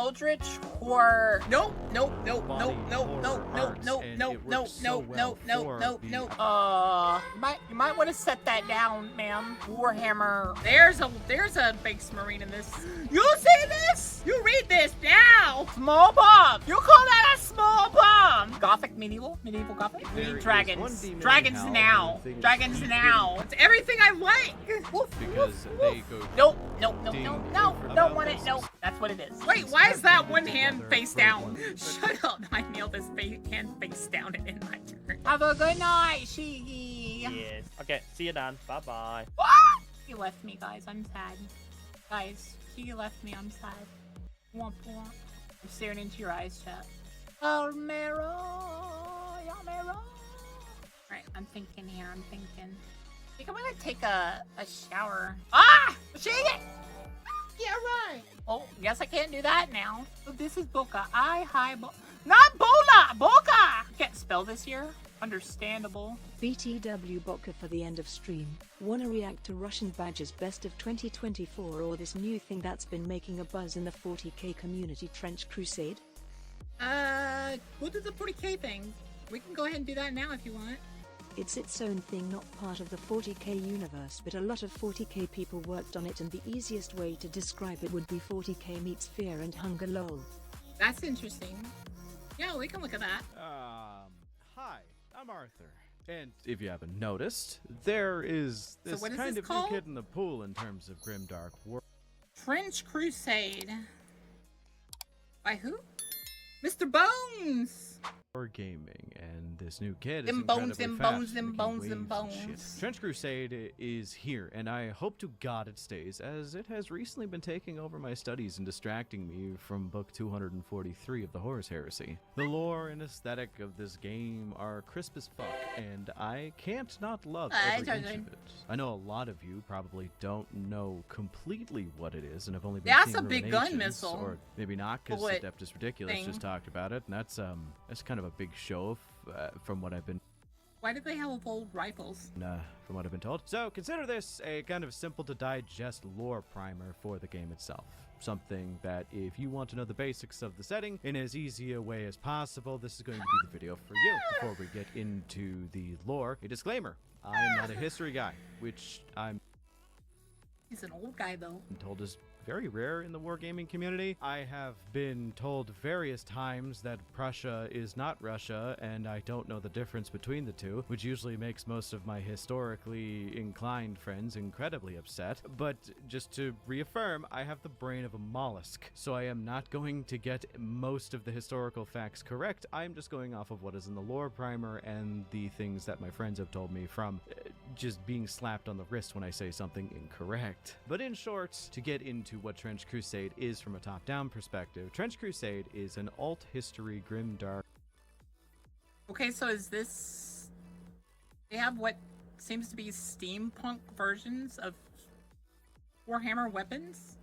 Eldritch or nope. You might want to set that down, ma'am. Warhammer. There's a base marine in this. You see this? You read this now. Small bomb. You call that a small bomb? Gothic, medieval Gothic. We need dragons. Dragons now. Dragons now. It's everything I like. Because they go. Nope. Don't want it. Nope. That's what it is. Wait, why is that one hand face down? Shut up. I nailed this hand face down and in my turn. Have a good night, Shiggy. Yes. Okay, see you, Dan. Bye-bye. He left me, guys. I'm sad. Guys, he left me. I'm sad. Womp womp. I'm staring into your eyes, chat. Almero. Alright, I'm thinking here. I think I'm gonna take a shower. Ah! Shiggy! Yeah, right. Oh, yes, I can't do that now. So this is Boka. Not Bola! Boka! Can't spell this here. Understandable. BTW Boka for the end of stream. Wanna react to Russian Badger's Best of 2024 or this new thing that's been making a buzz in the 40k community, Trench Crusade? We'll do the 40k thing. We can go ahead and do that now if you want. It's its own thing, not part of the 40k universe, but a lot of 40k people worked on it, and the easiest way to describe it would be 40k meets Fear and Hunger lol. That's interesting. Yeah, we can look at that. Hi, I'm Arthur. And if you haven't noticed, there is this kind of new kid in the pool in terms of grimdark war. Trench Crusade. By who? Mr. Bones! Gaming, and this new kid is them bones. Trench Crusade is here, and I hope to God it stays, as it has recently been taking over my studies and distracting me from book 243 of the Horus Heresy. The lore and aesthetic of this game are crisp as fuck, and I can't not love every inch of it. I know a lot of you probably don't know completely what it is, and have only been seeing a big gun missile. Or maybe not, because Adeptus Ridiculous just talked about it, and that's kind of a big show from what I've been. Why do they have old rifles? From what I've been told. So consider this a kind of simple to digest lore primer for the game itself. Something that if you want to know the basics of the setting in as easy a way as possible, this is going to be the video for you. Before we get into the lore, a disclaimer. I am not a history guy, which I'm... He's an old guy though. I'm told is very rare in the wargaming community. I have been told various times that Prussia is not Russia, and I don't know the difference between the two, which usually makes most of my historically inclined friends incredibly upset. But just to reaffirm, I have the brain of a mollusk, so I am not going to get most of the historical facts correct. I'm just going off of what is in the lore primer and the things that my friends have told me from just being slapped on the wrist when I say something incorrect. But in short, to get into what Trench Crusade is from a top-down perspective, Trench Crusade is an alt-history grimdark. Okay, so is this... They have what seems to be steampunk versions of Warhammer weapons?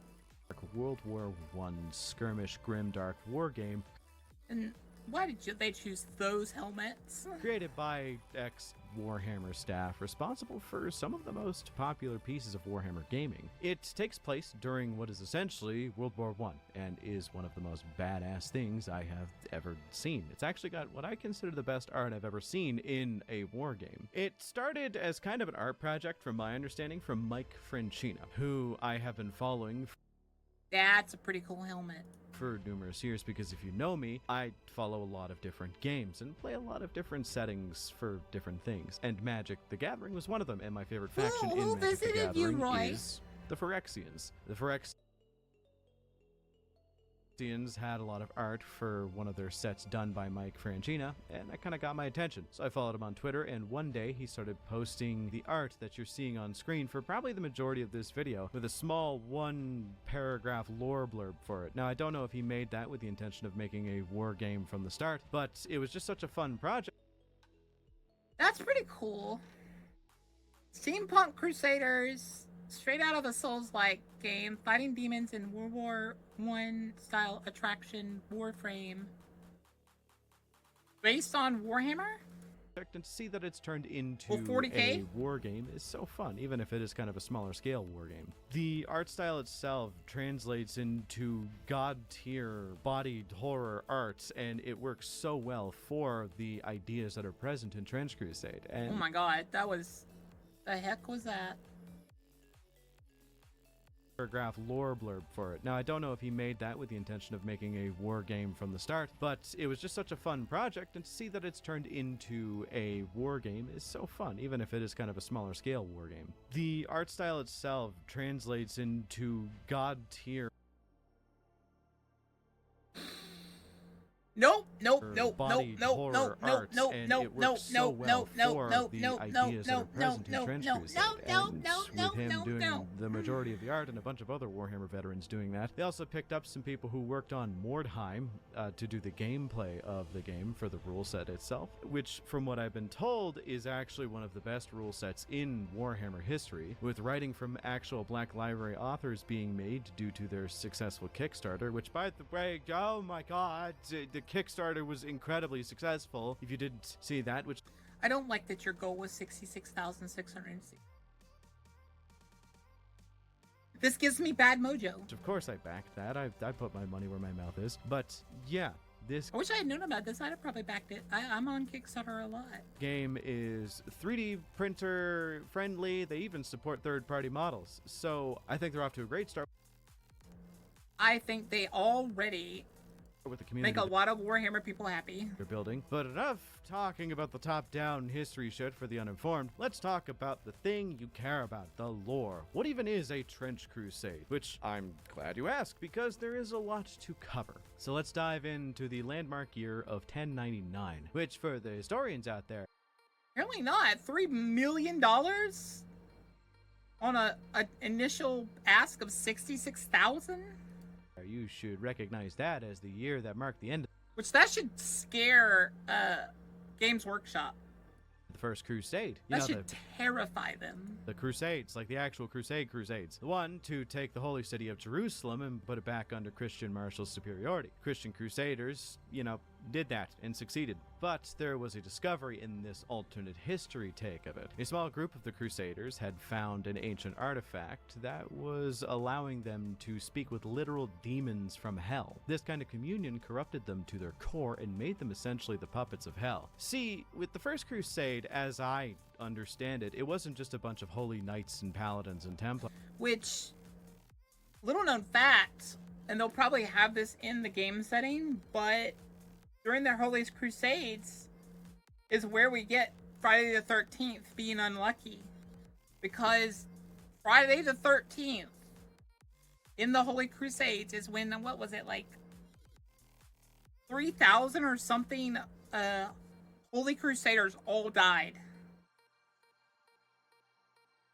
World War I skirmish grimdark war game. And why did they choose those helmets? Created by ex-Warhammer staff responsible for some of the most popular pieces of Warhammer gaming. It takes place during what is essentially World War I and is one of the most badass things I have ever seen. It's actually got what I consider the best art I've ever seen in a war game. It started as kind of an art project, from my understanding, from Mike Francina, who I have been following. That's a pretty cool helmet. For numerous years, because if you know me, I follow a lot of different games and play a lot of different settings for different things, and Magic the Gathering was one of them, and my favorite faction in Magic the Gathering is the Phyrexians. The Phyrexians had a lot of art for one of their sets done by Mike Francina, and that kind of got my attention. So I followed him on Twitter, and one day he started posting the art that you're seeing on screen for probably the majority of this video, with a small one-paragraph lore blurb for it. Now, I don't know if he made that with the intention of making a war game from the start, but it was just such a fun project. That's pretty cool. Steampunk Crusaders, straight out of a Souls-like game, fighting demons in World War I style attraction Warframe. Based on Warhammer? and to see that it's turned into Well, 40K? a war game is so fun, even if it is kind of a smaller scale war game. The art style itself translates into god-tier bodied horror art, and it works so well for the ideas that are present in Trench Crusade. And Oh my god, that was... The heck was that? paragraph lore blurb for it. Now, I don't know if he made that with the intention of making a war game from the start, but it was just such a fun project, and to see that it's turned into a war game is so fun, even if it is kind of a smaller scale war game. The art style itself translates into god-tier Nope, nope, nope, nope, bodied nope, horror nope, nope, art, nope, and nope, it nope, works so nope, well nope, nope, for nope, the nope, ideas that are nope, present in nope, Trench nope, Crusade. nope, And nope, with him nope, doing nope. the majority of the art and a bunch of other Warhammer veterans doing that, they also picked up some people who worked on Mordheim to do the gameplay of the game for the rule set itself, which, from what I've been told, is actually one of the best rule sets in Warhammer history, with writing from actual Black Library authors being made due to their successful Kickstarter, which, by the way, oh my god, the Kickstarter was incredibly successful. If you didn't see that, which I don't like that your goal was 66,660. This gives me bad mojo. of course I backed that. I put my money where my mouth is. But yeah, this I wish I had known about this. I'd have probably backed it. I'm on Kickstarter a lot. game is 3D printer friendly. They even support third-party models. So I think they're off to a great start I think they already with the community make a lot of Warhammer people happy. they're building. But enough talking about the top-down history shit for the uninformed. Let's talk about the thing you care about, the lore. What even is a Trench Crusade? Which I'm glad you asked, because there is a lot to cover. So let's dive into the landmark year of 1099, which for the historians out there, Apparently not. $3 million on a initial ask of 66,000, you should recognize that as the year that marked the end of which that should scare Games Workshop. the First Crusade. You That know, should terrify them. the Crusades, like the actual Crusades. The one to take the holy city of Jerusalem and put it back under Christian martial superiority. Christian Crusaders, did that and succeeded. But there was a discovery in this alternate history take of it. A small group of the Crusaders had found an ancient artifact that was allowing them to speak with literal demons from hell. This kind of communion corrupted them to their core and made them essentially the puppets of hell. See, with the First Crusade, as I understand it, it wasn't just a bunch of holy knights and paladins and templars. Which, little known fact, and they'll probably have this in the game setting, but during the Holy Crusades is where we get Friday the 13th being unlucky. Because Friday the 13th in the Holy Crusades is when, what was it, like 3,000 or something Holy Crusaders all died.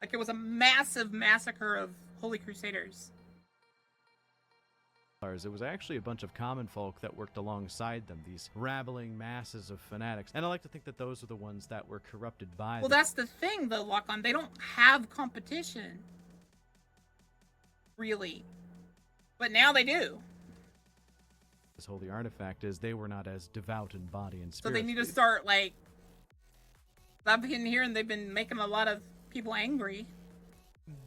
Like it was a massive massacre of Holy Crusaders. It was actually a bunch of common folk that worked alongside them, these rabbling masses of fanatics. And I like to think that those are the ones that were corrupted by Well, them. that's the thing, though, Lock-On. They don't have competition. Really. But now they do. This holy artifact is they were not as devout in body and So spirit. they need to start, like... I've been hearing they've been making a lot of people angry.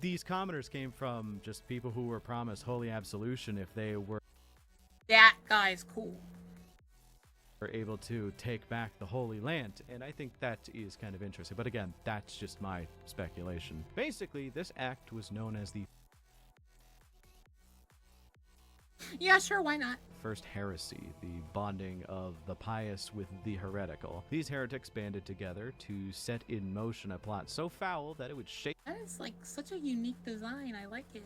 These commoners came from just people who were promised holy absolution if they were That guy's cool. able to take back the Holy Land, and I think that is kind of interesting. But again, that's just my speculation. Basically, this act was known as the Yeah, sure, why not? First Heresy, the bonding of the pious with the heretical. These heretics banded together to set in motion a plot so foul that it would shape That is, like, such a unique design. I like it.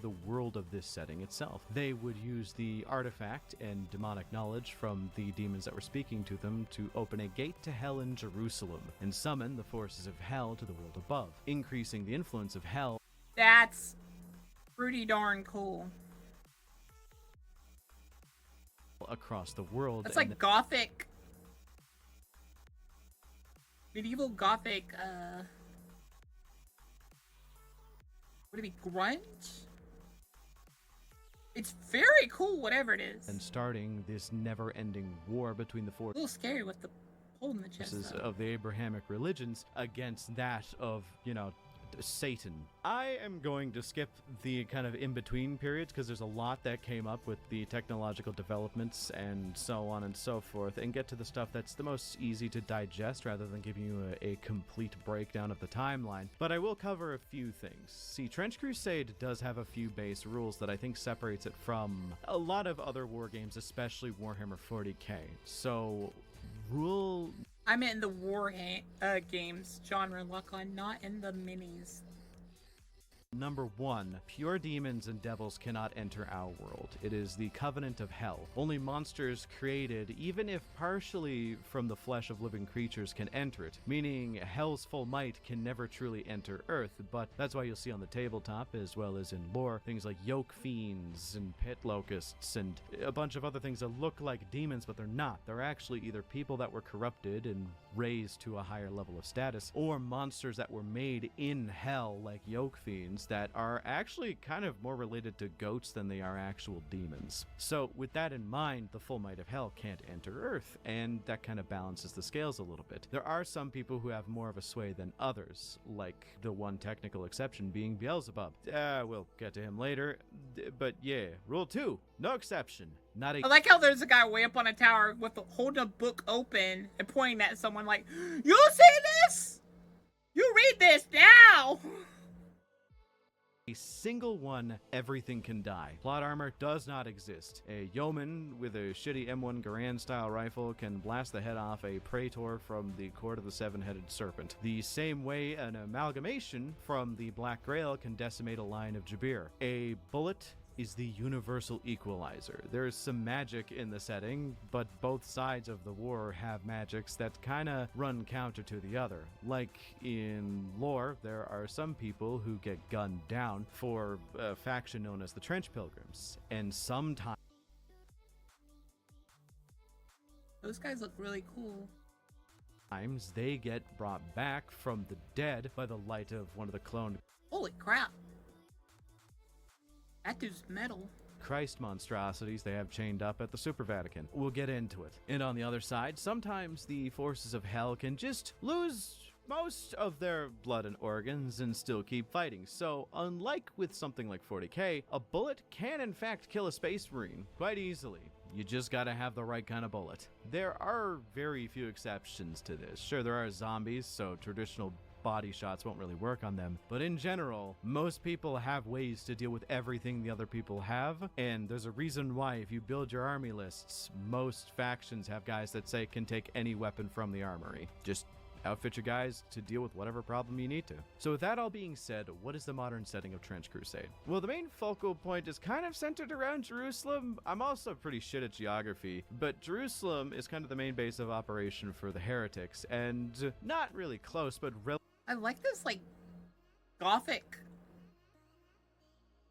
the world of this setting itself. They would use the artifact and demonic knowledge from the demons that were speaking to them to open a gate to hell in Jerusalem and summon the forces of hell to the world above, increasing the influence of hell That's pretty darn cool. across the world. That's and like Gothic. Medieval Gothic, would it be grunge? It's very cool, whatever it is. and starting this never-ending war between the A forces little scary with the Holding the chest versus up. of the Abrahamic religions against that of, Satan. I am going to skip the kind of in-between periods because there's a lot that came up with the technological developments and so on and so forth, and get to the stuff that's the most easy to digest rather than giving you a complete breakdown of the timeline. But I will cover a few things. See, Trench Crusade does have a few base rules that I think separates it from a lot of other war games, especially Warhammer 40k. So, rule... I meant in the war games genre, Lucon, not in the minis. Number 1, pure demons and devils cannot enter our world. It is the covenant of hell. Only monsters created, even if partially from the flesh of living creatures, can enter it, meaning hell's full might can never truly enter Earth, but that's why you'll see on the tabletop, as well as in lore, things like yoke fiends and pit locusts and a bunch of other things that look like demons, but they're not. They're actually either people that were corrupted and raised to a higher level of status, or monsters that were made in hell, like yoke fiends, that are actually kind of more related to goats than they are actual demons. So with that in mind, the full might of hell can't enter Earth, and that kind of balances the scales a little bit. There are some people who have more of a sway than others, like the one technical exception being Beelzebub. We'll get to him later, but yeah. Rule 2, no exception. Not a... I like how there's a guy way up on a tower with holding a book open and pointing at someone like, "You see this? You read this now!" A single one, everything can die. Plot armor does not exist. A yeoman with a shitty M1 Garand style rifle can blast the head off a praetor from the Court of the Seven-Headed Serpent. The same way an amalgamation from the Black Grail can decimate a line of Jabir. A bullet is the universal equalizer. There is some magic in the setting, but both sides of the war have magics that kind of run counter to the other. Like in lore, there are some people who get gunned down for a faction known as the Trench Pilgrims, and sometimes Those guys look really cool. they get brought back from the dead by the light of one of the cloned Holy crap. That dude's metal. Christ monstrosities they have chained up at the Super Vatican. We'll get into it. And on the other side, sometimes the forces of hell can just lose most of their blood and organs and still keep fighting. So unlike with something like 40k, a bullet can in fact kill a space marine quite easily. You just gotta have the right kind of bullet. There are very few exceptions to this. Sure, there are zombies, so traditional body shots won't really work on them, but in general, most people have ways to deal with everything the other people have, and there's a reason why if you build your army lists, most factions have guys that say can take any weapon from the armory. Just outfit your guys to deal with whatever problem you need to. So with that all being said, what is the modern setting of Trench Crusade? Well, the main focal point is kind of centered around Jerusalem. I'm also pretty shit at geography, but Jerusalem is kind of the main base of operation for the heretics, and not really close, but I like this, like, Gothic,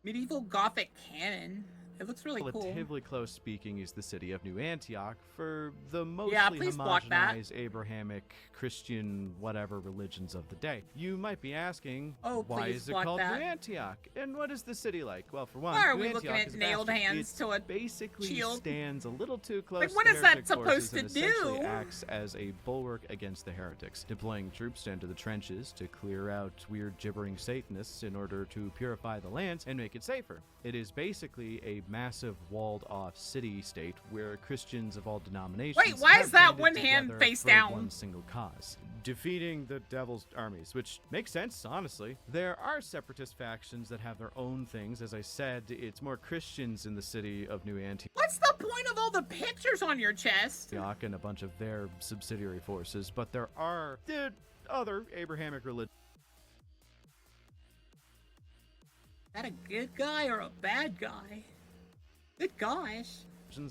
medieval Gothic cannon. It looks really cool. Relatively close speaking is the city of New Antioch for the mostly please block that. homogenized Abrahamic Christian whatever religions of the day. You might be asking, why is it called New Antioch? And what is the city like? Well, for one, why are New we Antioch looking at is a nailed bastion. hands to a basically shield? stands a little too close Like, what to is that heretic forces supposed to and essentially do? acts as a bulwark against the heretics, deploying troops into the trenches to clear out weird gibbering Satanists in order to purify the lands and make it safer. It is basically a massive walled-off city-state where Christians of all denominations Wait, why is that banded one hand together face for down? one single cause: defeating the devil's armies, which makes sense, honestly. There are separatist factions that have their own things. As I said, it's more Christians in the city of New Antioch What's the point of all the pictures on your chest? and a bunch of their subsidiary forces, but there are the other Abrahamic religions. Is that a good guy or a bad guy? Good gosh.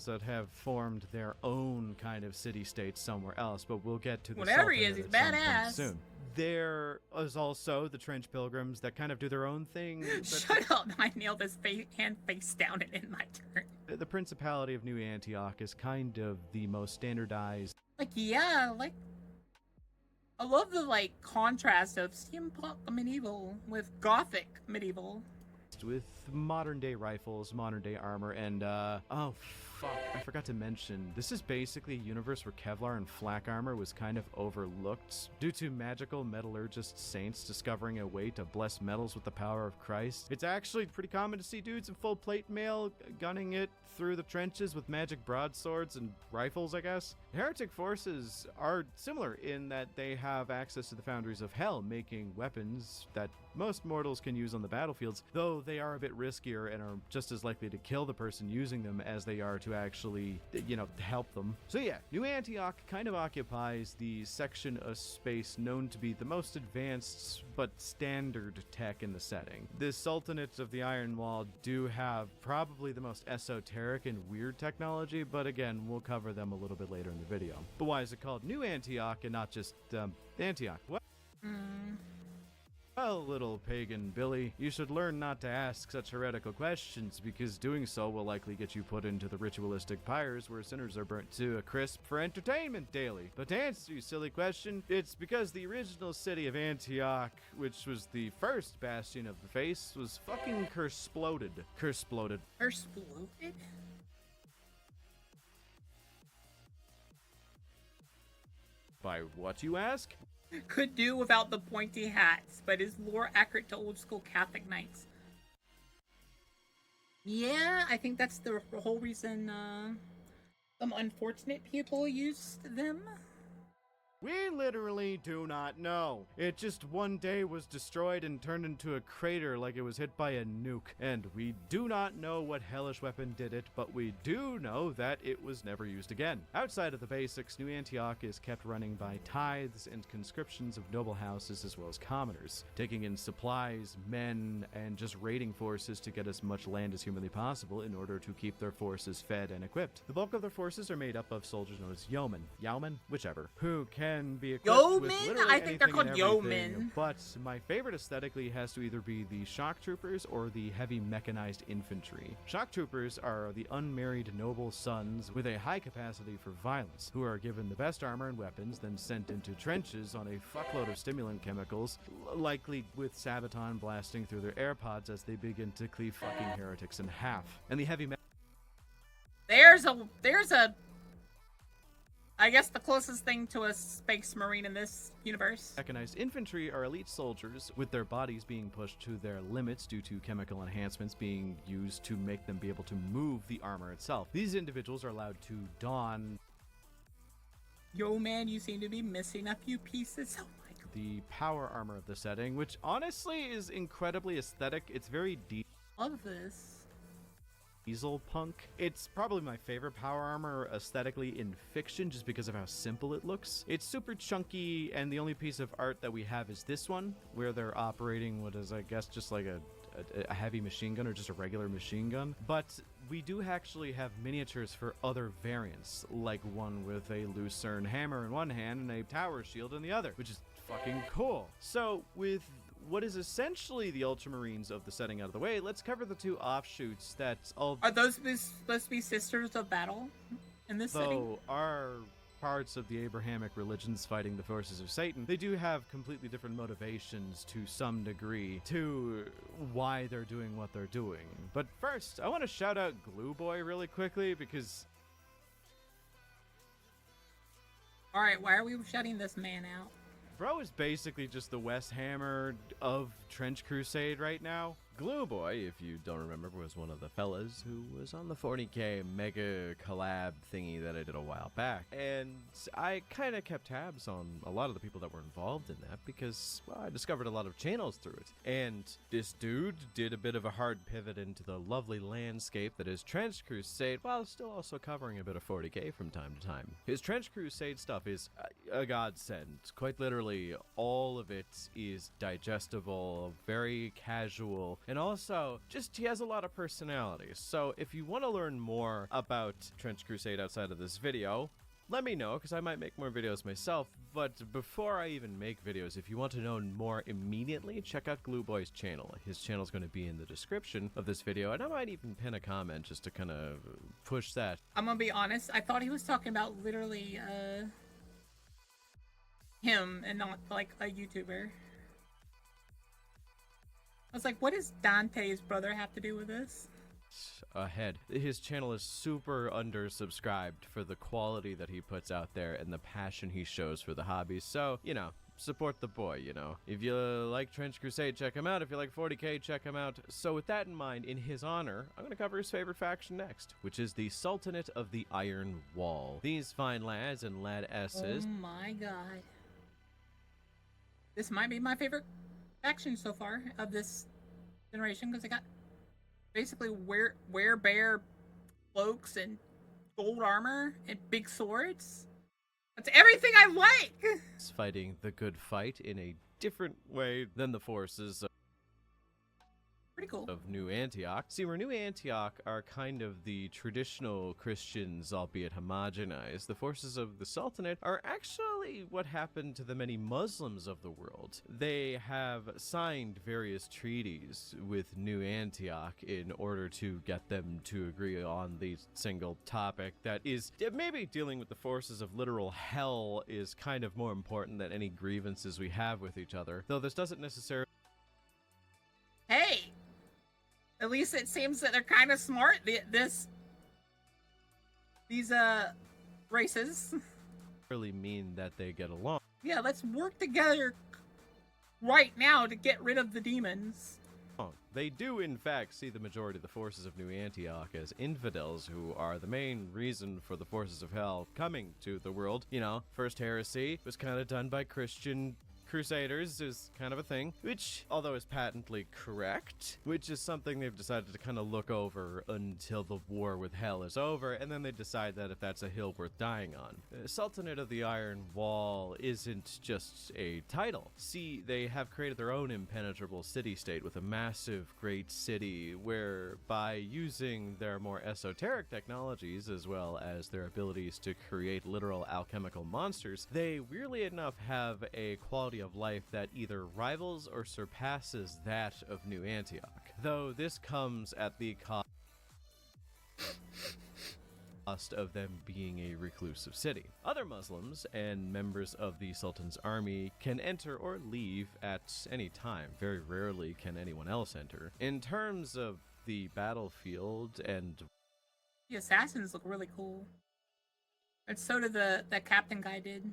That have formed their own kind of city-state somewhere else, but we'll get to the Whatever he Sultanate is, he's at some point badass. soon. There is also the Trench Pilgrims that kind of do their own thing. but Shut up! I nailed this hand face down and in my turn. the Principality of New Antioch is kind of the most standardized. Like, yeah, like, I love the, like, contrast of steampunk medieval with gothic medieval. With modern day rifles, modern day armor, and fuck, I forgot to mention, this is basically a universe where Kevlar and flak armor was kind of overlooked due to magical metallurgist saints discovering a way to bless metals with the power of Christ. It's actually pretty common to see dudes in full plate mail gunning it through the trenches with magic broadswords and rifles, I guess. Heretic forces are similar in that they have access to the foundries of hell, making weapons that most mortals can use on the battlefields, though they are a bit riskier and are just as likely to kill the person using them as they are to actually, help them. So yeah, New Antioch kind of occupies the section of space known to be the most advanced but standard tech in the setting. The Sultanates of the Iron Wall do have probably the most esoteric and weird technology, but again, we'll cover them a little bit later in the video. But why is it called New Antioch and not just Antioch? What? Well, little pagan Billy, you should learn not to ask such heretical questions, because doing so will likely get you put into the ritualistic pyres where sinners are burnt to a crisp for entertainment daily. But to answer your silly question, it's because the original city of Antioch, which was the first bastion of the faith, was fucking cursploded. Cursploded. Cursploded? By what, you ask? Could do without the pointy hats, but is lore accurate to old school Catholic knights? Yeah, I think that's the whole reason some unfortunate people used them. We literally do not know. It just one day was destroyed and turned into a crater like it was hit by a nuke. And we do not know what hellish weapon did it, but we do know that it was never used again. Outside of the basics, New Antioch is kept running by tithes and conscriptions of noble houses as well as commoners, taking in supplies, men, and just raiding forces to get as much land as humanly possible in order to keep their forces fed and equipped. The bulk of their forces are made up of soldiers known as yeomen, whichever, who can be equipped with Yeomen? literally I think they're anything and called everything, yeomen. but my favorite aesthetically has to either be the shock troopers or the heavy mechanized infantry. Shock troopers are the unmarried noble sons with a high capacity for violence, who are given the best armor and weapons, then sent into trenches on a fuckload of stimulant chemicals, likely with Sabaton blasting through their air pods as they begin to cleave fucking heretics in half. And the heavy There's a I guess the closest thing to a space marine in this universe. mechanized infantry are elite soldiers, with their bodies being pushed to their limits due to chemical enhancements being used to make them be able to move the armor itself. These individuals are allowed to don Yo, man, you seem to be missing a few pieces. Oh my god. the power armor of the setting, which honestly is incredibly aesthetic. It's very Love this. diesel punk. It's probably my favorite power armor aesthetically in fiction just because of how simple it looks. It's super chunky, and the only piece of art that we have is this one, where they're operating what is, I guess, just like a heavy machine gun or just a regular machine gun. But we do actually have miniatures for other variants, like one with a lucerne hammer in one hand and a tower shield in the other, which is fucking cool. So with what is essentially the Ultramarines of the setting out of the way, let's cover the two offshoots that all... Are those supposed to be sisters of battle in this setting? Though are parts of the Abrahamic religions fighting the forces of Satan, they do have completely different motivations to some degree to why they're doing what they're doing. But first, I want to shout out Glue Boy really quickly because... Alright, why are we shutting this man out? Bro is basically just the Wes Hammer of Trench Crusade right now. Glue Boy, if you don't remember, was one of the fellas who was on the 40k mega collab thingy that I did a while back. And I kind of kept tabs on a lot of the people that were involved in that because, well, I discovered a lot of channels through it. And this dude did a bit of a hard pivot into the lovely landscape that is Trench Crusade, while still also covering a bit of 40k from time to time. His Trench Crusade stuff is a godsend. Quite literally, all of it is digestible, very casual, and also, just he has a lot of personality. So if you want to learn more about Trench Crusade outside of this video, let me know, because I might make more videos myself. But before I even make videos, if you want to know more immediately, check out Glue Boy's channel. His channel's going to be in the description of this video, and I might even pin a comment just to kind of push that. I'm gonna be honest, I thought he was talking about literally, him and not, like, a YouTuber. I was like, what does Dante's brother have to do with this? ahead. His channel is super undersubscribed for the quality that he puts out there and the passion he shows for the hobby. So, you know, support the boy, you know. If you like Trench Crusade, check him out. If you like 40k, check him out. So with that in mind, in his honor, I'm going to cover his favorite faction next, which is the Sultanate of the Iron Wall. These fine lads and ladesses. Oh my god. This might be my favorite faction so far of this generation, because I got basically wear bear cloaks and gold armor and big swords. That's everything I like! It's fighting the good fight in a different way than the forces Pretty cool. of New Antioch. See, where New Antioch are kind of the traditional Christians, albeit homogenized, the forces of the Sultanate are actually what happened to the many Muslims of the world. They have signed various treaties with New Antioch in order to get them to agree on the single topic that is maybe dealing with the forces of literal hell is kind of more important than any grievances we have with each other, though this doesn't necessarily. Hey! At least it seems that they're kind of smart. These races. Really mean that they get along. Yeah, let's work together right now to get rid of the demons. They do, in fact, see the majority of the forces of New Antioch as infidels who are the main reason for the forces of hell coming to the world. You know, First Heresy was kind of done by Christian Crusaders is kind of a thing, which, although is patently correct, which is something they've decided to kind of look over until the war with hell is over, and then they decide that if that's a hill worth dying on. Sultanate of the Iron Wall isn't just a title. See, they have created their own impenetrable city-state with a massive great city where, by using their more esoteric technologies as well as their abilities to create literal alchemical monsters, they weirdly enough have a quality of life that either rivals or surpasses that of New Antioch, though this comes at the cost of them being a reclusive city. Other Muslims and members of the Sultan's army can enter or leave at any time. Very rarely can anyone else enter. In terms of the battlefield and The assassins look really cool. And so did that captain guy did.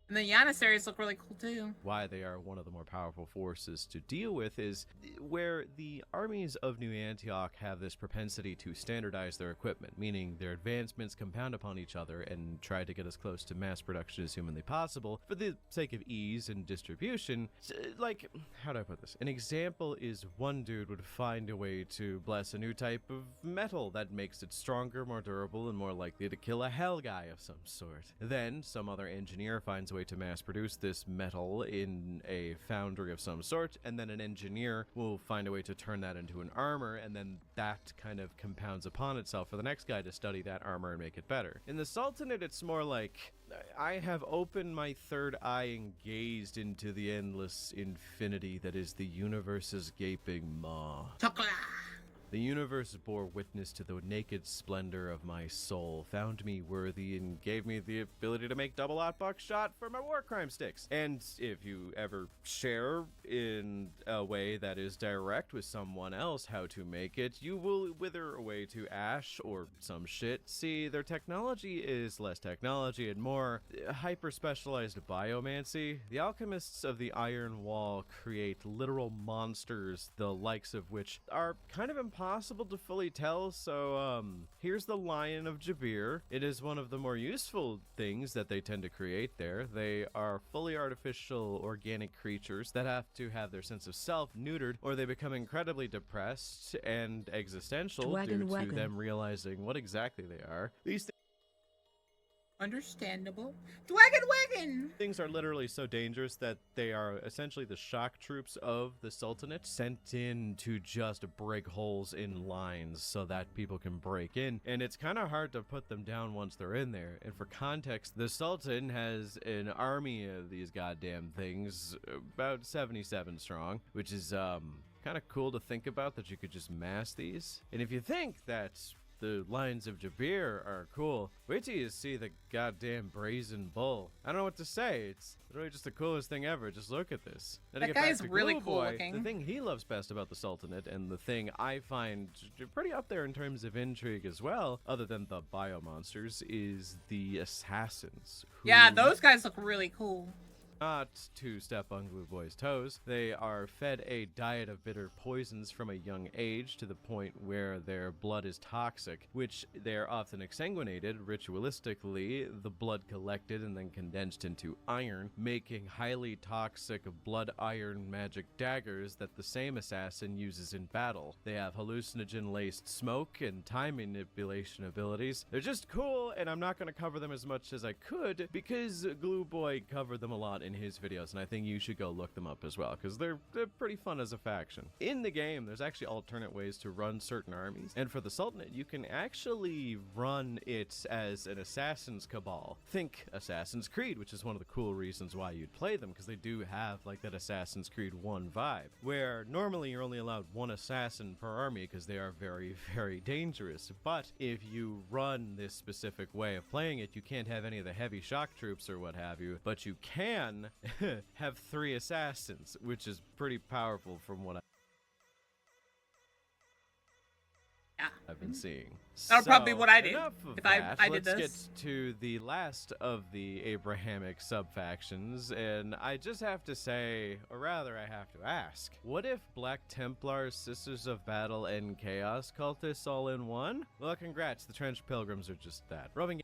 And the Janissaries look really cool too. why they are one of the more powerful forces to deal with is where the armies of New Antioch have this propensity to standardize their equipment, meaning their advancements compound upon each other and try to get as close to mass production as humanly possible for the sake of ease and distribution. Like, how do I put this? An example is one dude would find a way to bless a new type of metal that makes it stronger, more durable, and more likely to kill a hell guy of some sort. Then some other engineer finds a way to mass produce this metal in a foundry of some sort, and then an engineer will find a way to turn that into an armor, and then that kind of compounds upon itself for the next guy to study that armor and make it better. In the Sultanate, it's more like, I have opened my third eye and gazed into the endless infinity that is the universe's gaping maw. Chocolate. The universe bore witness to the naked splendor of my soul, found me worthy, and gave me the ability to make double aught buckshot for my war crime sticks. And if you ever share in a way that is direct with someone else how to make it, you will wither away to ash or some shit. See, their technology is less technology and more hyper-specialized biomancy. The alchemists of the Iron Wall create literal monsters, the likes of which are kind of impossible to fully tell, so here's the Lion of Jabir. It is one of the more useful things that they tend to create there. They are fully artificial organic creatures that have to have their sense of self neutered, or they become incredibly depressed and existential due to them realizing what exactly they are. These Understandable. Wagon! things are literally so dangerous that they are essentially the shock troops of the Sultanate, sent in to just break holes in lines so that people can break in, and it's kind of hard to put them down once they're in there. And for context, the Sultan has an army of these goddamn things, about 77 strong, which is kind of cool to think about, that you could just mass these. And if you think that the Lions of Jabir are cool. Wait till you see the goddamn brazen bull. I don't know what to say. It's really just the coolest thing ever. Just look at this. Now, to That get back guy's to really Glue cool Boy, looking. The thing he loves best about the Sultanate, and the thing I find pretty up there in terms of intrigue as well, other than the biomonsters, is the assassins. Who, Yeah, those guys look really cool. not to step on Glue Boy's toes, they are fed a diet of bitter poisons from a young age to the point where their blood is toxic, which they're often exsanguinated ritualistically, the blood collected and then condensed into iron, making highly toxic blood iron magic daggers that the same assassin uses in battle. They have hallucinogen-laced smoke and time manipulation abilities. They're just cool, and I'm not going to cover them as much as I could because Glue Boy covered them a lot in his videos, and I think you should go look them up as well because they're pretty fun as a faction. In the game, there's actually alternate ways to run certain armies, and for the Sultanate, you can actually run it as an Assassin's Cabal. Think Assassin's Creed, which is one of the cool reasons why you'd play them, because they do have like that Assassin's Creed 1 vibe, where normally you're only allowed one assassin per army because they are very, very dangerous. But if you run this specific way of playing it, you can't have any of the heavy shock troops or what have you, but you can have 3 assassins, which is pretty powerful from what I've been seeing. That'll probably be what I did enough of if I that. did Let's this. get to the last of the Abrahamic sub-factions, and I just have to say, or rather I have to ask, what if Black Templars, Sisters of Battle, and Chaos Cultists all in one? Well, congrats, the Trench Pilgrims are just that. Roving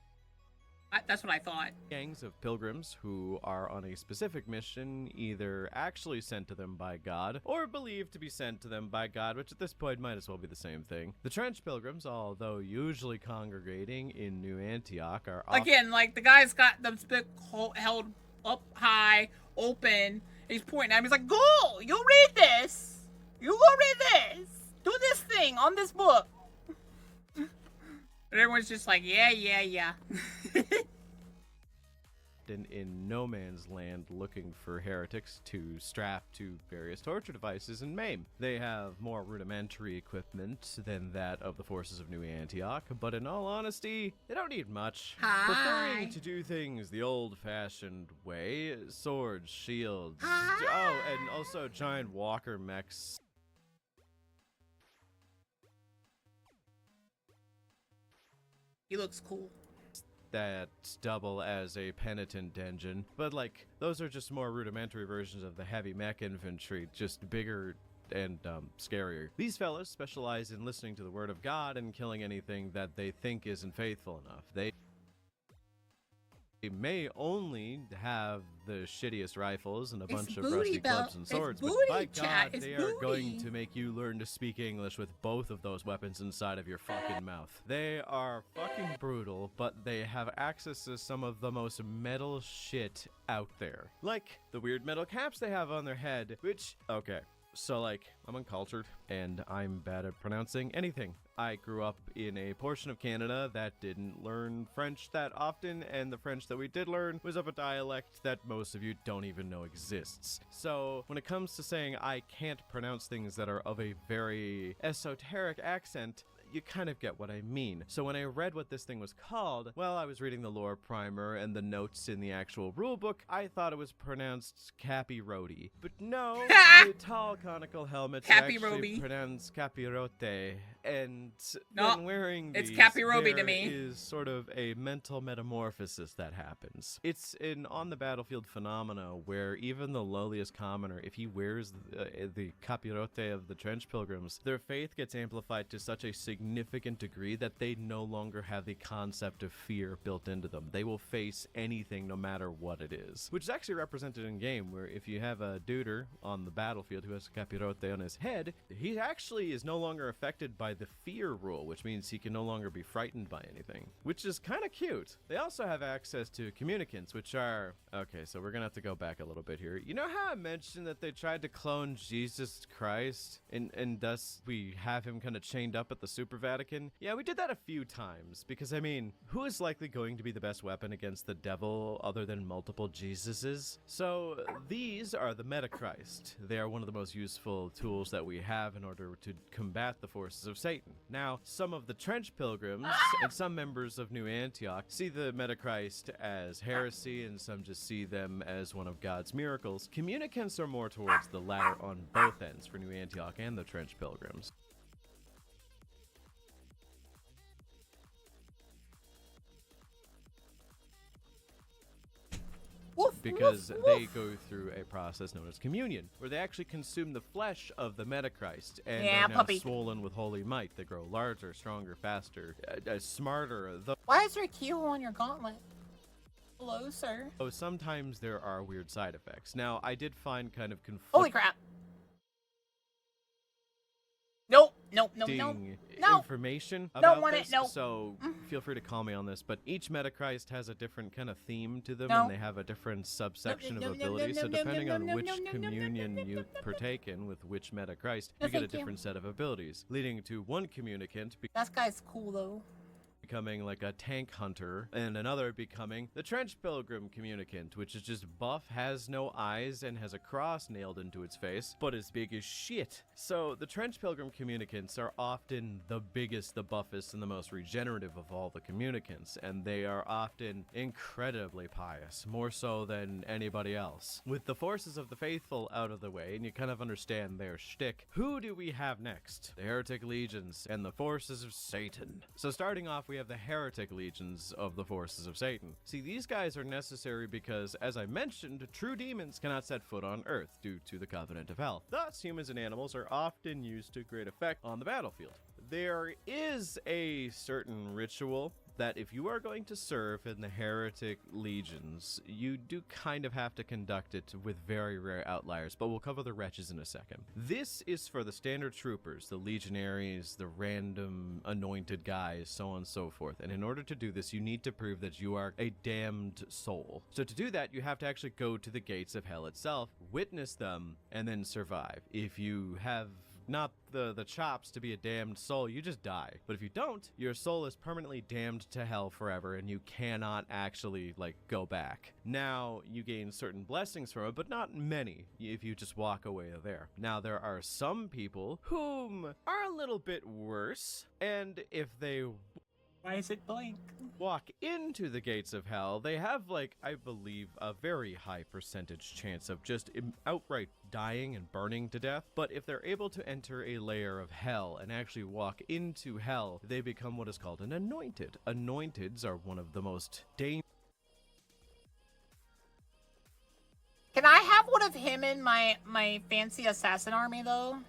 That's what I thought. gangs of pilgrims who are on a specific mission, either actually sent to them by God or believed to be sent to them by God, which at this point might as well be the same thing. The Trench Pilgrims, although usually congregating in New Antioch, are Again, like the guy's got the stick held up high, open. He's pointing at him. He's like, "Go! You read this. You go read this. Do this thing on this book." And everyone's just like, "Yeah, yeah, yeah." in no man's land looking for heretics to strap to various torture devices and maim. They have more rudimentary equipment than that of the forces of New Antioch, but in all honesty, they don't need much. Hi. Preferring to do things the old-fashioned way, swords, shields, Hi. oh, and also giant walker mechs. He looks cool. That double as a penitent engine, but like those are just more rudimentary versions of the heavy mech infantry, just bigger and scarier. These fellas specialize in listening to the word of God and killing anything that they think isn't faithful enough. They may only have the shittiest rifles and a bunch of rusty clubs and swords, but by God, they are going to make you learn to speak English with both of those weapons inside of your fucking mouth. They are fucking brutal, but they have access to some of the most metal shit out there. Like the weird metal caps they have on their head, which, okay. So, like, I'm uncultured, and I'm bad at pronouncing anything. I grew up in a portion of Canada that didn't learn French that often, and the French that we did learn was of a dialect that most of you don't even know exists. So, when it comes to saying I can't pronounce things that are of a very esoteric accent, you kind of get what I mean. So when I read what this thing was called, well, I was reading the lore primer and the notes in the actual rulebook. I thought it was pronounced Capiroti. But no, the tall conical helmets actually Capirobi. pronounced Capirote. And No, when wearing it's these, Capirobi to there me. is sort of a mental metamorphosis that happens. It's an on-the-battlefield phenomena where even the lowliest commoner, if he wears the Capirote of the Trench Pilgrims, their faith gets amplified to such a significant degree that they no longer have the concept of fear built into them. They will face anything no matter what it is, which is actually represented in game, where if you have a duder on the battlefield who has a Capirote on his head, he actually is no longer affected by the fear rule, which means he can no longer be frightened by anything, which is kind of cute. They also have access to communicants, which are, okay, so we're gonna have to go back a little bit here. You know how I mentioned that they tried to clone Jesus Christ, and thus we have him kind of chained up at the super Super Vatican? Yeah, we did that a few times, because I mean, who is likely going to be the best weapon against the devil other than multiple Jesuses? So these are the Metachrist. They are one of the most useful tools that we have in order to combat the forces of Satan. Now, some of the Trench Pilgrims and some members of New Antioch see the Metachrist as heresy, and some just see them as one of God's miracles. Communicants are more towards the latter on both ends for New Antioch and the Trench Pilgrims. Because they go through a process known as communion, where they actually consume the flesh of the Metachrist, and they're now swollen with holy might. They grow larger, stronger, faster, smarter. Why is there a keyhole on your gauntlet? Hello, sir. Oh, sometimes there are weird side effects. Now, I did find kind of conflicting. Holy crap. Nope. No. Information Don't about want this, it. Nope. So feel free to call me on this, but each Metachrist has a different kind of theme to them, No. and they have a different subsection of abilities. So depending on which communion you partake in with which Metachrist, you get a different set of abilities, leading to one communicant That guy's cool though. becoming like a tank hunter, and another becoming the Trench Pilgrim communicant, which is just buff, has no eyes, and has a cross nailed into its face, but is big as shit. So the Trench Pilgrim communicants are often the biggest, the buffest, and the most regenerative of all the communicants, and they are often incredibly pious, more so than anybody else. With the forces of the faithful out of the way, and you kind of understand their shtick, who do we have next? The Heretic Legions and the forces of Satan. So starting off, we have the Heretic Legions of the forces of Satan. See, these guys are necessary because, as I mentioned, true demons cannot set foot on Earth due to the Covenant of Hell. Thus, humans and animals are often used to great effect on the battlefield. There is a certain ritual that if you are going to serve in the Heretic Legions, you do kind of have to conduct it with very rare outliers, but we'll cover the wretches in a second. This is for the standard troopers, the legionaries, the random anointed guys, so on and so forth. And in order to do this, you need to prove that you are a damned soul. So to do that, you have to actually go to the gates of hell itself, witness them, and then survive. If you have not the chops to be a damned soul, you just die. But if you don't, your soul is permanently damned to hell forever, and you cannot actually, like, go back. Now, you gain certain blessings from it, but not many if you just walk away there. Now, there are some people whom are a little bit worse, and if they Why is it blank? walk into the gates of hell, they have, like, I believe, a very high percentage chance of just outright dying and burning to death. But if they're able to enter a layer of hell and actually walk into hell, they become what is called an anointed. Anointeds are one of the most dangerous. Can I have one of him in my fancy assassin army though?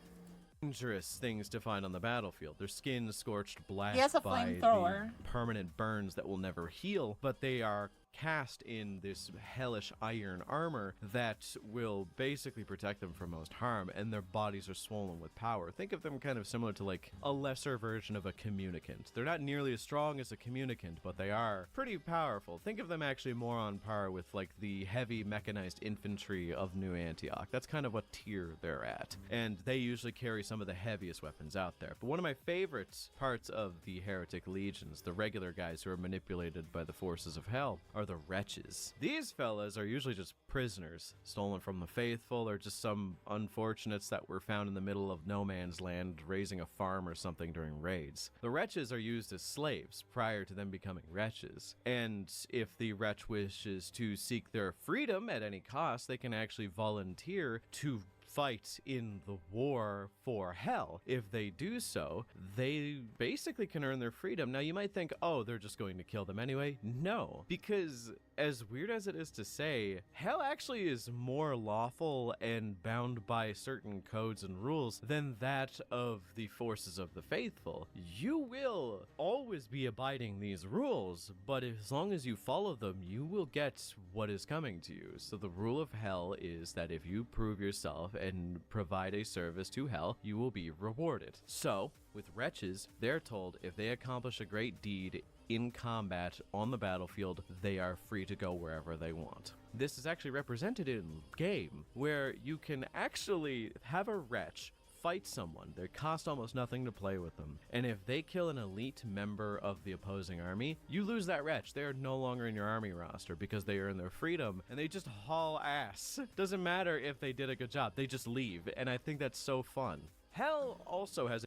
Dangerous things to find on the battlefield. Their skin scorched black He has a by flamethrower. the permanent burns that will never heal, but they are cast in this hellish iron armor that will basically protect them from most harm, and their bodies are swollen with power. Think of them kind of similar to like a lesser version of a communicant. They're not nearly as strong as a communicant, but they are pretty powerful. Think of them actually more on par with like the heavy mechanized infantry of New Antioch. That's kind of what tier they're at, and they usually carry some of the heaviest weapons out there. But one of my favorite parts of the Heretic Legions, the regular guys who are manipulated by the forces of hell, are the wretches. These fellas are usually just prisoners, stolen from the faithful, or just some unfortunates that were found in the middle of no man's land raising a farm or something during raids. The wretches are used as slaves prior to them becoming wretches, and if the wretch wishes to seek their freedom at any cost, they can actually volunteer to fight in the war for hell. If they do so, they basically can earn their freedom. Now you might think, oh, they're just going to kill them anyway. No, because as weird as it is to say, hell actually is more lawful and bound by certain codes and rules than that of the forces of the faithful. You will always be abiding these rules, but as long as you follow them, you will get what is coming to you. So the rule of hell is that if you prove yourself and provide a service to hell, you will be rewarded. So with wretches, they're told if they accomplish a great deed in combat on the battlefield, they are free to go wherever they want. This is actually represented in game, where you can actually have a wretch fight someone, they cost almost nothing to play with them. And if they kill an elite member of the opposing army, you lose that wretch. They are no longer in your army roster because they earn their freedom and they just haul ass. Doesn't matter if they did a good job, they just leave. And I think that's so fun. Hell also has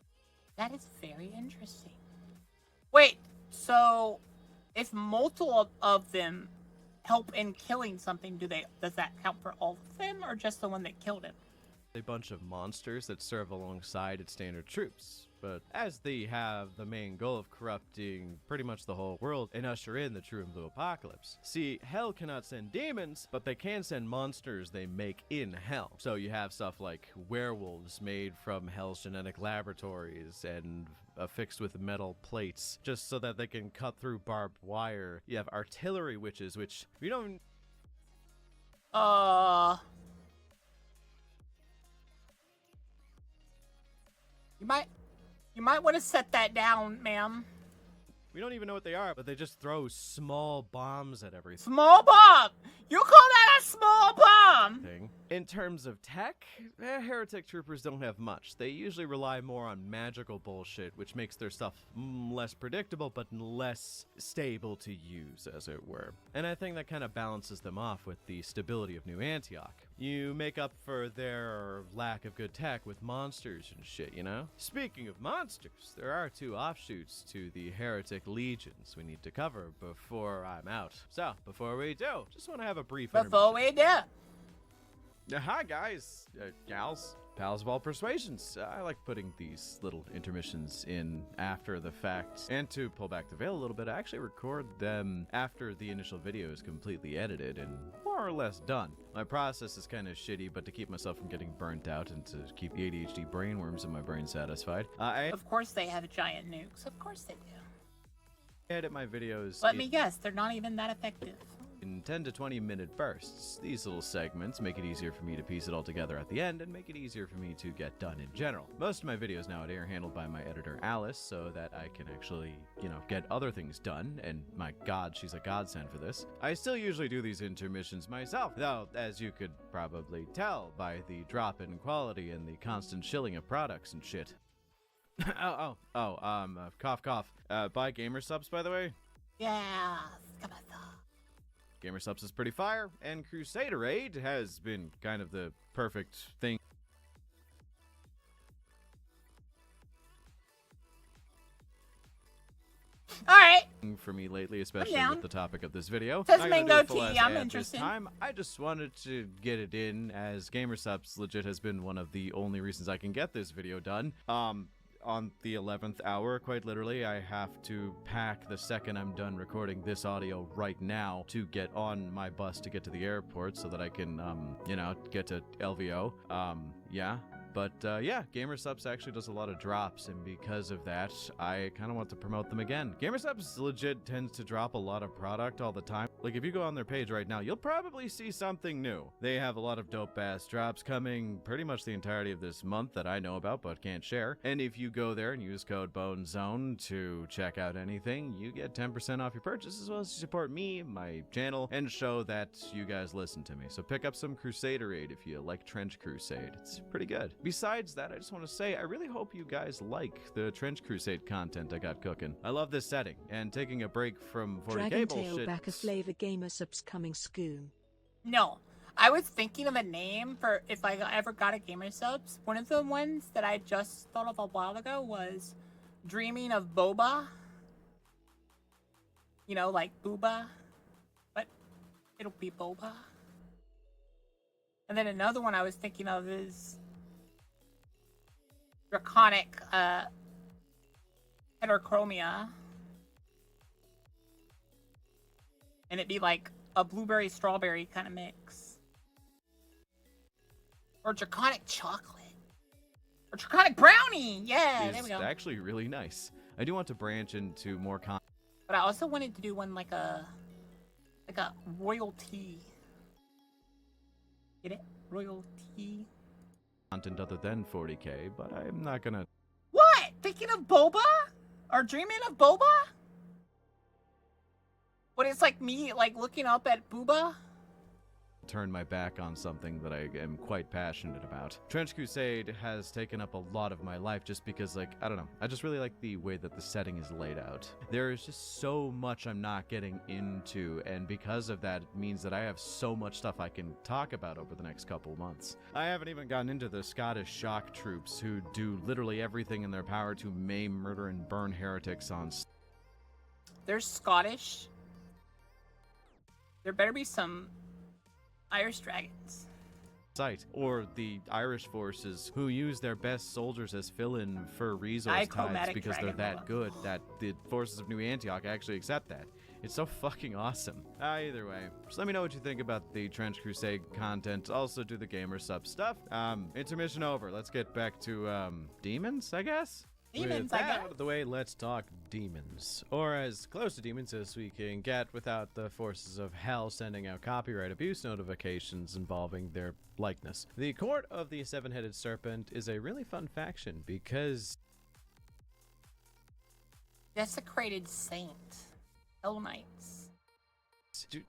That is very interesting. Wait, so if multiple of them help in killing something, does that count for all of them or just the one that killed him? a bunch of monsters that serve alongside its standard troops. But as they have the main goal of corrupting pretty much the whole world and usher in the true and blue apocalypse. See, Hell cannot send demons, but they can send monsters they make in Hell. So you have stuff like werewolves made from Hell's genetic laboratories and affixed with metal plates, just so that they can cut through barbed wire. You have artillery witches, which we don't... You might want to set that down, ma'am. We don't even know what they are, but they just throw small bombs at everything. Small bomb! You call that a small bomb? In terms of tech, heretic troopers don't have much. They usually rely more on magical bullshit, which makes their stuff less predictable, but less stable to use, as it were. And I think that kind of balances them off with the stability of New Antioch. You make up for their lack of good tech with monsters and shit, you know? Speaking of monsters, there are 2 offshoots to the heretic legions we need to cover before I'm out. So, before we do, just want to have a brief Before we do. Hi guys, gals, pals of all persuasions. I like putting these little intermissions in after the fact. And to pull back the veil a little bit, I actually record them after the initial video is completely edited and more or less done. My process is kind of shitty, but to keep myself from getting burnt out and to keep the ADHD brainworms in my brain satisfied, Of course they have giant nukes. Of course they do. I edit my videos Let me guess, they're not even that effective. in 10 to 20 minute bursts. These little segments make it easier for me to piece it all together at the end and make it easier for me to get done in general. Most of my videos nowadays are handled by my editor Alice so that I can actually, get other things done, and my god, she's a godsend for this. I still usually do these intermissions myself, though, as you could probably tell by the drop in quality and the constant shilling of products and shit. Cough cough. Buy gamer subs, by the way. Yeah, come on. Gamer subs is pretty fire, and Crusade has been kind of the perfect thing Alright. for me lately, especially down. with the topic of this video. Says Not gonna do mango a full tea, ass I'm ad interested. This time. I just wanted to get it in, as gamer subs legit has been one of the only reasons I can get this video done. On the 11th hour, quite literally, I have to pack the second I'm done recording this audio right now to get on my bus to get to the airport so that I can, get to LVO. Yeah, Gamer Subs actually does a lot of drops, and because of that, I kind of want to promote them again. Gamer Subs legit tends to drop a lot of product all the time. Like, if you go on their page right now, you'll probably see something new. They have a lot of dope-ass drops coming pretty much the entirety of this month that I know about but can't share. And if you go there and use code BONEZONE to check out anything, you get 10% off your purchase, as well as you support me, my channel, and show that you guys listen to me. So pick up some Crusaderade if you like Trench Crusade. It's pretty good. Besides that, I just want to say, I really hope you guys like the Trench Crusade content I got cooking. I love this setting, and taking a break from 40k Dragon bullshit. Tail back a flavor gamer subs coming soon. No. I was thinking of a name for if I ever got a gamer subs. One of the ones that I just thought of a while ago was Dreaming of Boba. Like Booba. But it'll be Boba. And then another one I was thinking of is Draconic Heterochromia. And it'd be like a blueberry strawberry kind of mix. Or Draconic chocolate. Or Draconic brownie. Yeah, there we go. It's actually really nice. I do want to branch into more content. But I also wanted to do one like a royalty. Get it? Royalty. Content other than 40k, but I'm not gonna... What? Thinking of Boba? Or dreaming of Boba? But it's like me, looking up at Booba? turn my back on something that I am quite passionate about. Trench Crusade has taken up a lot of my life just because, like, I don't know, I just really like the way that the setting is laid out. There is just so much I'm not getting into, and because of that, it means that I have so much stuff I can talk about over the next couple months. I haven't even gotten into the Scottish shock troops who do literally everything in their power to maim, murder, and burn heretics on. They're Scottish. There better be some Irish dragons. Site, or the Irish forces who use their best soldiers as fill-in for resource tides because they're that good that the forces of New Antioch actually accept that. It's so fucking awesome. Either way, just let me know what you think about the Trench Crusade content. Also do the gamer sub stuff. Intermission over. Let's get back to demons, I guess. Demons, With I that guess. out of the way, let's talk demons. Or as close to demons as we can get without the forces of hell sending out copyright abuse notifications involving their likeness. The Court of the Seven-Headed Serpent is a really fun faction because... Desecrated Saint. Hell Knights.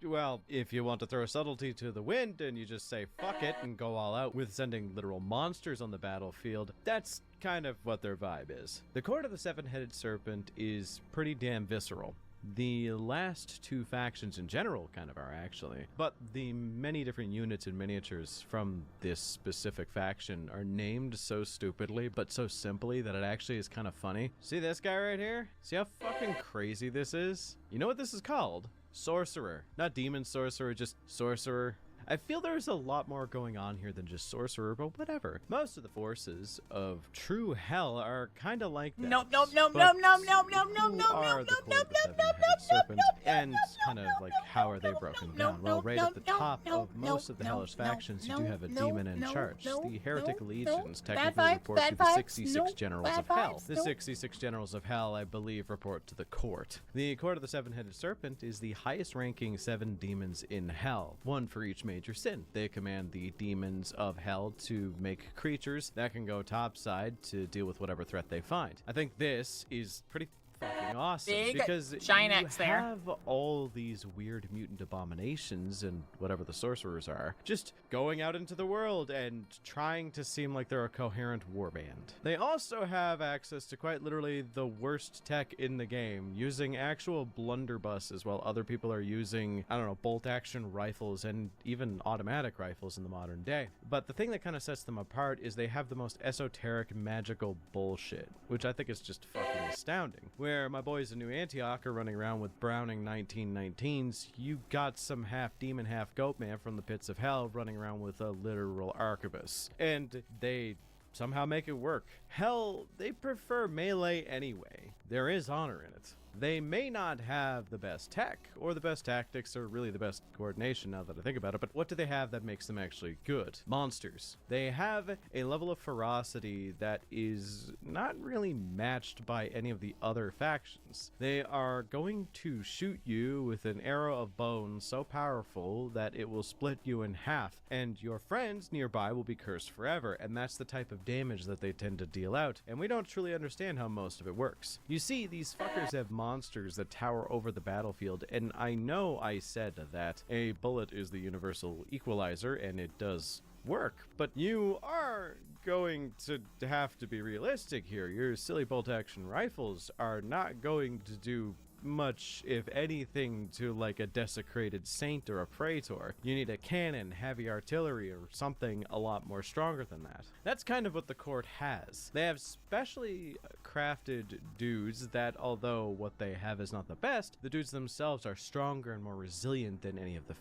Well, if you want to throw subtlety to the wind and you just say fuck it and go all out with sending literal monsters on the battlefield, that's kind of what their vibe is. The Court of the Seven-Headed Serpent is pretty damn visceral. The last two factions in general kind of are, actually. But the many different units and miniatures from this specific faction are named so stupidly, but so simply that it actually is kind of funny. See this guy right here? See how fucking crazy this is? You know what this is called? Sorcerer. Not demon sorcerer, just sorcerer. I feel there's a lot more going on here than just sorcerer, but whatever. Most of the forces of true hell are kind of like that. No. Are the Court of the Seven-Headed Serpent, and kind of like how are they broken down? Well, right at the top of most of the hellish factions, you do have a demon in charge. The heretic legions technically report to the 66 generals of hell. The 66 generals of hell, I believe, report to the court. The Court of the Seven-Headed Serpent is the highest ranking 7 demons in hell, one for each major sin. They command the demons of hell to make creatures that can go topside to deal with whatever threat they find. I think this is pretty fucking awesome Big because giant you X there. have all these weird mutant abominations and whatever the sorcerers are just going out into the world and trying to seem like they're a coherent warband. They also have access to quite literally the worst tech in the game, using actual blunderbusses while other people are using, I don't know, bolt action rifles and even automatic rifles in the modern day. But the thing that kind of sets them apart is they have the most esoteric magical bullshit, which I think is just fucking astounding. Where my boys in New Antioch are running around with Browning 1919s, you got some half demon, half goat man from the pits of hell running around with a literal arquebus. And they somehow make it work. Hell, they prefer melee anyway. There is honor in it. They may not have the best tech, or the best tactics, or really the best coordination now that I think about it, but what do they have that makes them actually good? Monsters. They have a level of ferocity that is not really matched by any of the other factions. They are going to shoot you with an arrow of bone so powerful that it will split you in half, and your friends nearby will be cursed forever, and that's the type of damage that they tend to deal out, and we don't truly understand how most of it works. You see, these fuckers have monsters that tower over the battlefield, and I know I said that a bullet is the universal equalizer, and it does work, but you are going to have to be realistic here. Your silly bolt action rifles are not going to do much, if anything, to like a desecrated saint or a praetor. You need a cannon, heavy artillery, or something a lot more stronger than that. That's kind of what the court has. They have specially crafted dudes that, although what they have is not the best, the dudes themselves are stronger and more resilient than any of the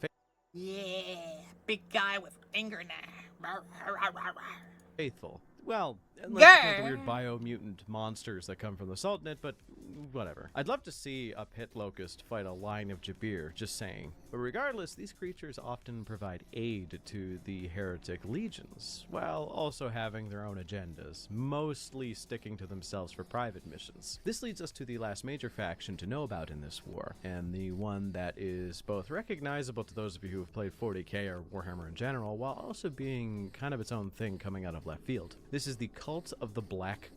Yeah, big guy with finger now. faithful. Well, unless you count the Yeah. weird biomutant monsters that come from the Sultanate, but whatever. I'd love to see a pit locust fight a line of Jabir, just saying. But regardless, these creatures often provide aid to the heretic legions, while also having their own agendas, mostly sticking to themselves for private missions. This leads us to the last major faction to know about in this war, and the one that is both recognizable to those of you who have played 40k or Warhammer in general, while also being kind of its own thing coming out of left field. This is the Cult of the Black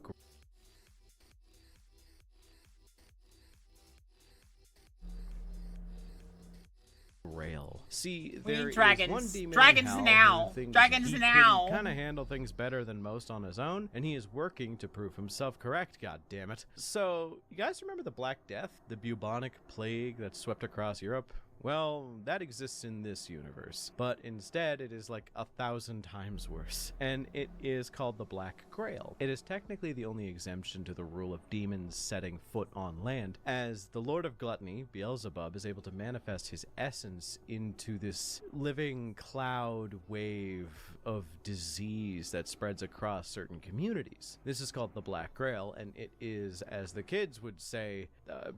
Grail. See, We there need is dragons. one demon Dragons in hell now. who thinks Dragons he now. can kind of handle things better than most on his own, and he is working to prove himself correct, god damn it. So, you guys remember the Black Death, the bubonic plague that swept across Europe? Well, that exists in this universe, but instead it is like 1,000 times worse, and it is called the Black Grail. It is technically the only exemption to the rule of demons setting foot on land, as the Lord of Gluttony, Beelzebub, is able to manifest his essence into this living cloud wave of disease that spreads across certain communities. This is called the Black Grail, and it is, as the kids would say,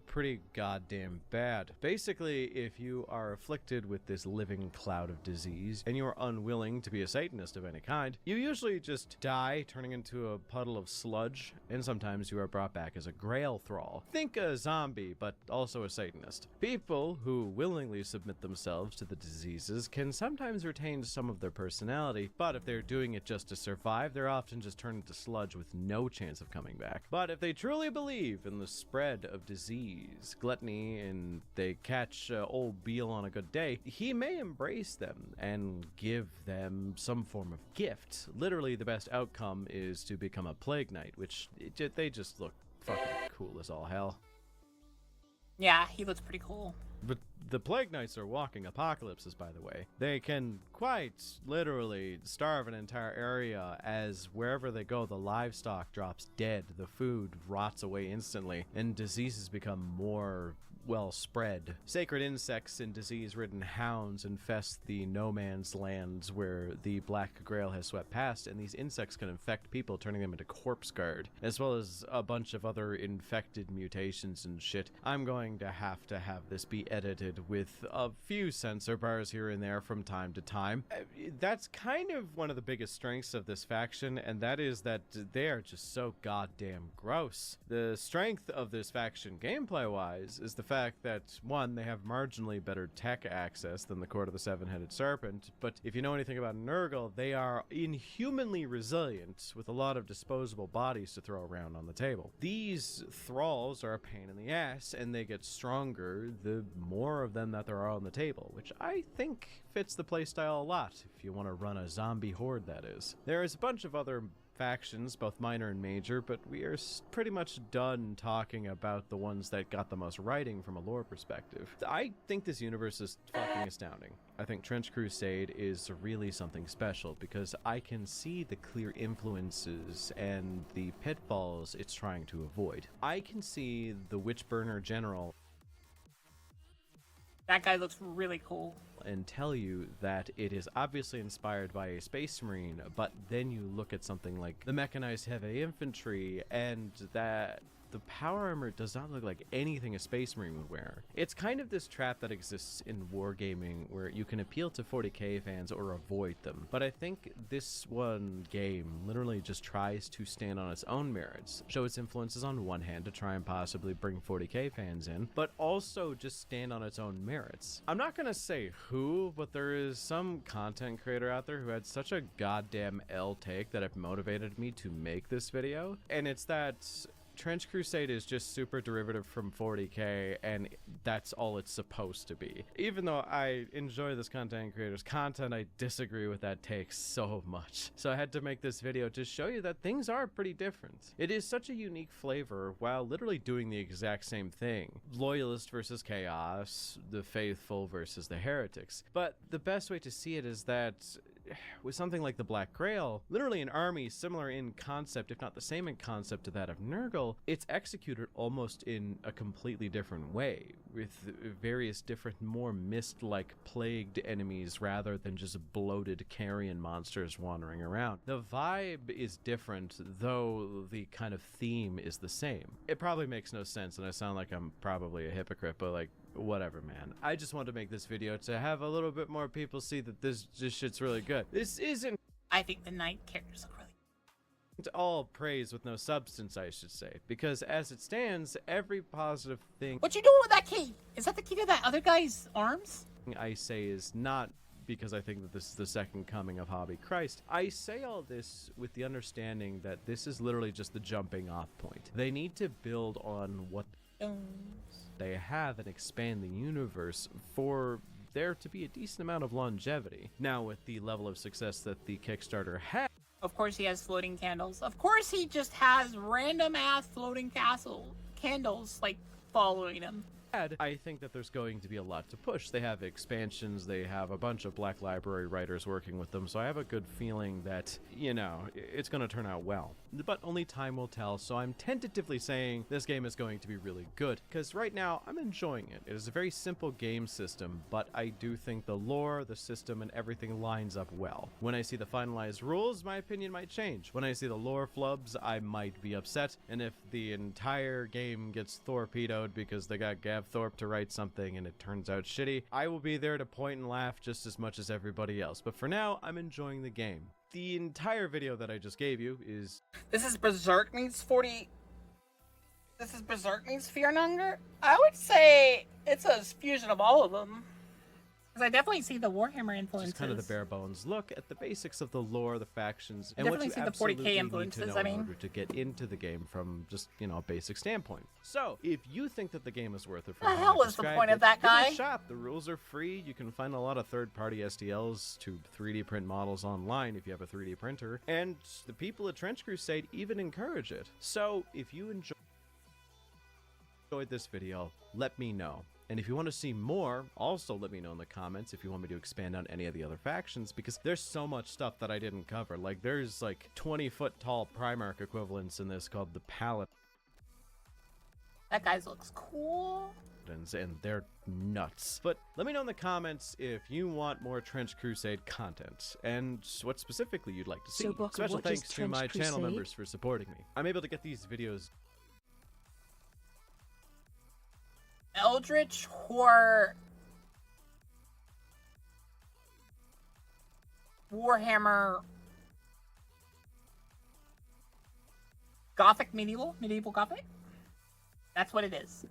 pretty goddamn bad. Basically, if you are afflicted with this living cloud of disease and you are unwilling to be a Satanist of any kind, you usually just die, turning into a puddle of sludge, and sometimes you are brought back as a Grail thrall. Think a zombie, but also a Satanist. People who willingly submit themselves to the diseases can sometimes retain some of their personality, but if they're doing it just to survive, they're often just turned into sludge with no chance of coming back. But if they truly believe in the spread of disease, gluttony, and they catch old Beal on a good day, he may embrace them and give them some form of gift. Literally, the best outcome is to become a Plague Knight, which they just look fucking cool as all hell. Yeah, he looks pretty cool. But the Plague Knights are walking apocalypses, by the way. They can quite literally starve an entire area, as wherever they go, the livestock drops dead, the food rots away instantly, and diseases become more well spread. Sacred insects and disease-ridden hounds infest the no man's lands where the Black Grail has swept past, and these insects can infect people, turning them into corpse guard, as well as a bunch of other infected mutations and shit. I'm going to have this be edited with a few censor bars here and there from time to time. That's kind of one of the biggest strengths of this faction, and that is that they are just so goddamn gross. The strength of this faction gameplay-wise is the fact that, one, they have marginally better tech access than the Court of the Seven-Headed Serpent, but if you know anything about Nurgle, they are inhumanly resilient with a lot of disposable bodies to throw around on the table. These thralls are a pain in the ass, and they get stronger the more of them that there are on the table, which I think fits the playstyle a lot, if you want to run a zombie horde, that is. There is a bunch of other factions, both minor and major, but we are pretty much done talking about the ones that got the most writing from a lore perspective. I think this universe is fucking astounding. I think Trench Crusade is really something special because I can see the clear influences and the pitfalls it's trying to avoid. I can see the Witchburner General That guy looks really cool. and tell you that it is obviously inspired by a Space Marine, but then you look at something like the Mechanized Heavy Infantry, and that the power armor does not look like anything a Space Marine would wear. It's kind of this trap that exists in wargaming where you can appeal to 40k fans or avoid them. But I think this one game literally just tries to stand on its own merits, show its influences on one hand to try and possibly bring 40k fans in, but also just stand on its own merits. I'm not gonna say who, but there is some content creator out there who had such a goddamn L take that it motivated me to make this video, and it's that Trench Crusade is just super derivative from 40k, and that's all it's supposed to be. Even though I enjoy this content creator's content, I disagree with that take so much. So I had to make this video to show you that things are pretty different. It is such a unique flavor while literally doing the exact same thing. Loyalist versus chaos, the faithful versus the heretics. But the best way to see it is that with something like the Black Grail, literally an army similar in concept, if not the same in concept to that of Nurgle, it's executed almost in a completely different way, with various different, more mist-like plagued enemies rather than just bloated carrion monsters wandering around. The vibe is different, though the kind of theme is the same. It probably makes no sense, and I sound like I'm probably a hypocrite, but like, whatever, man. I just wanted to make this video to have a little bit more people see that this shit's really good. This isn't I think the knight characters look really all praise with no substance, I should say, because as it stands, every positive thing What you doing with that key? Is that the key to that other guy's arms? I say is not because I think that this is the second coming of Hobby Christ. I say all this with the understanding that this is literally just the jumping off point. They need to build on what they have and expand the universe for there to be a decent amount of longevity. Now, with the level of success that the Kickstarter had, Of course he has floating candles. Of course he just has random ass floating candles, like, following him. I think that there's going to be a lot to push. They have expansions, they have a bunch of Black Library writers working with them, so I have a good feeling that, you know, it's going to turn out well. But only time will tell, so I'm tentatively saying this game is going to be really good, because right now I'm enjoying it. It is a very simple game system, but I do think the lore, the system, and everything lines up well. When I see the finalized rules, my opinion might change. When I see the lore flubs, I might be upset, and if the entire game gets torpedoed because they got Gav Thorpe to write something and it turns out shitty, I will be there to point and laugh just as much as everybody else. But for now, I'm enjoying the game. The entire video that I just gave you is... This is Berserk meets Fearmonger? I would say it's a fusion of all of them. Because I definitely see the Warhammer influences. Just kind of the bare bones look at the basics of the lore, the factions, and Definitely what you see the 40K absolutely need to influences, know I mean. in order to get into the game from just, you know, a basic standpoint. So, if you think that the game is worth it for The hell was the point of that give it guy? a shot. The rules are free. You can find a lot of third-party STLs to 3D print models online if you have a 3D printer, and the people at Trench Crusade even encourage it. So, if you enjoyed this video, let me know. And if you want to see more, also let me know in the comments if you want me to expand on any of the other factions, because there's so much stuff that I didn't cover. Like, there's like 20-foot tall Primarch equivalents in this called the Paladins, That guy looks cool. and they're nuts. But let me know in the comments if you want more Trench Crusade content, and what specifically you'd like to see. So, Boka, Special what is thanks to Trench my channel Crusade? members for supporting me. I'm able to get these videos Eldritch Horror Warhammer Gothic Medieval Gothic. That's what it is.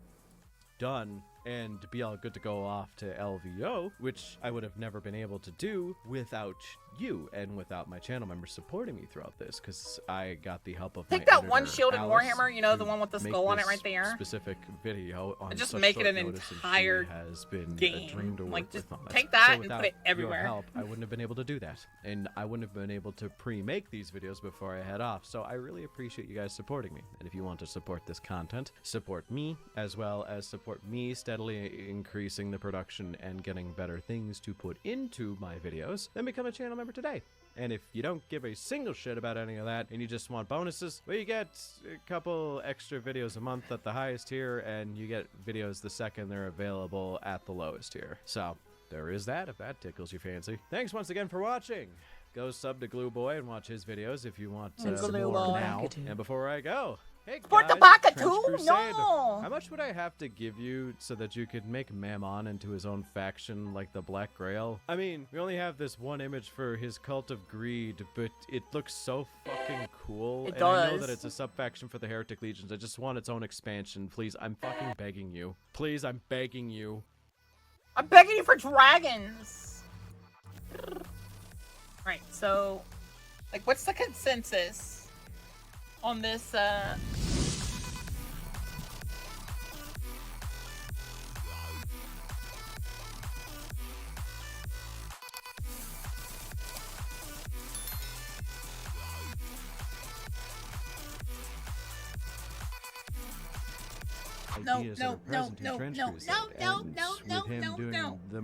done and be all good to go off to LVO, which I would have never been able to do without you and without my channel members supporting me throughout this, because I got the help of Take my that one editor, shield in Alice, Warhammer, you know, the to one with the make skull on it this right there. Specific video on Just such make short it an notice, and she entire has been game. a dream to work Like, just with on this. take that So and put without it everywhere. Your help, I wouldn't have been able to do that, and I wouldn't have been able to pre-make these videos before I head off. So I really appreciate you guys supporting me, and if you want to support this content, support me as well as support me steadily increasing the production and getting better things to put into my videos, then become a channel member today. And if you don't give a single shit about any of that and you just want bonuses, well, you get a couple extra videos a month at the highest tier, and you get videos the second they're available at the lowest tier. So there is that, if that tickles your fancy. Thanks once again for watching. Go sub to Glue Boy and watch his videos if you want some Glue more Boy. now. And before I go, hey Support the guys, Baka Trench too? Crusade. No! How much would I have to give you so that you could make Mammon into his own faction like the Black Grail? I mean, we only have this one image for his Cult of Greed, but it looks so fucking cool. It and I know does. that it's a sub-faction for the Heretic Legions. I just want its own expansion. Please, I'm fucking begging you. Please, I'm begging you. I'm begging you for dragons! Right, so, like, what's the consensus on this, No, Ideas no, that are present no, in Trench no, Crusade, no, no, and no, with no, him no, doing no. the